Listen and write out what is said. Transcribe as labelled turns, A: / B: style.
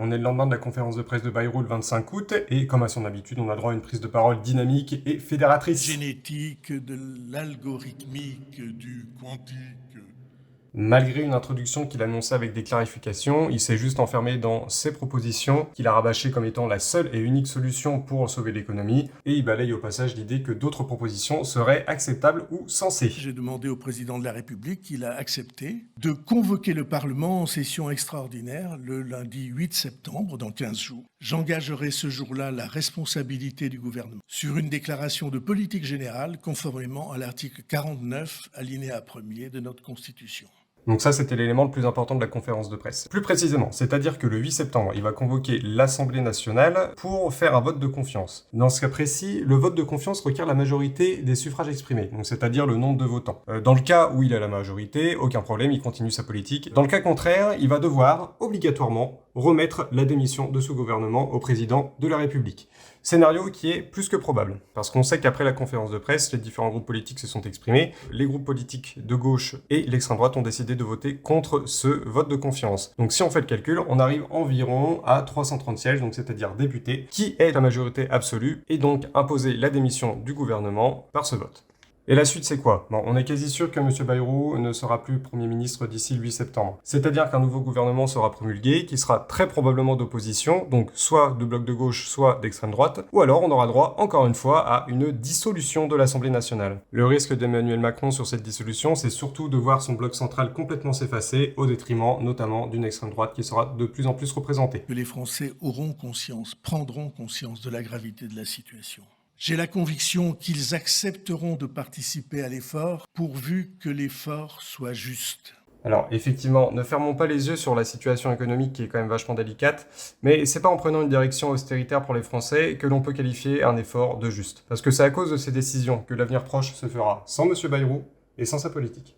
A: on est le lendemain de la conférence de presse de Bayrou le 25 août, et comme à son habitude, on a droit à une prise de parole dynamique et fédératrice.
B: Génétique, de l'algorithmique, du quantique.
A: Malgré une introduction qu'il annonçait avec des clarifications, il s'est juste enfermé dans ses propositions, qu'il a rabâchées comme étant la seule et unique solution pour sauver l'économie, et il balaye au passage l'idée que d'autres propositions seraient acceptables ou sensées.
B: J'ai demandé au président de la République, qu'il a accepté, de convoquer le Parlement en session extraordinaire le lundi 8 septembre, dans 15 jours. J'engagerai ce jour-là la responsabilité du gouvernement sur une déclaration de politique générale conformément à l'article 49, alinéa 1er de notre Constitution.
A: Donc ça, c'était l'élément le plus important de la conférence de presse. Plus précisément, c'est-à-dire que le 8 septembre, il va convoquer l'Assemblée nationale pour faire un vote de confiance. Dans ce cas précis, le vote de confiance requiert la majorité des suffrages exprimés, donc c'est-à-dire le nombre de votants. Dans le cas où il a la majorité, aucun problème, il continue sa politique. Dans le cas contraire, il va devoir, obligatoirement, remettre la démission de ce gouvernement au président de la République. Scénario qui est plus que probable, parce qu'on sait qu'après la conférence de presse, les différents groupes politiques se sont exprimés, les groupes politiques de gauche et l'extrême droite ont décidé de voter contre ce vote de confiance. Donc si on fait le calcul, on arrive environ à 330 sièges, donc c'est-à-dire députés, qui est la majorité absolue, et donc imposer la démission du gouvernement par ce vote. Et la suite, c'est quoi? Bon, on est quasi sûr que M. Bayrou ne sera plus Premier ministre d'ici le 8 septembre. C'est-à-dire qu'un nouveau gouvernement sera promulgué, qui sera très probablement d'opposition, donc soit de bloc de gauche, soit d'extrême droite, ou alors on aura droit, encore une fois, à une dissolution de l'Assemblée nationale. Le risque d'Emmanuel Macron sur cette dissolution, c'est surtout de voir son bloc central complètement s'effacer, au détriment notamment d'une extrême droite qui sera de plus en plus représentée.
B: Que les Français auront conscience, prendront conscience de la gravité de la situation. J'ai la conviction qu'ils accepteront de participer à l'effort pourvu que l'effort soit juste.
A: Alors effectivement, ne fermons pas les yeux sur la situation économique qui est quand même vachement délicate, mais c'est pas en prenant une direction austéritaire pour les Français que l'on peut qualifier un effort de juste. Parce que c'est à cause de ces décisions que l'avenir proche se fera sans M. Bayrou et sans sa politique.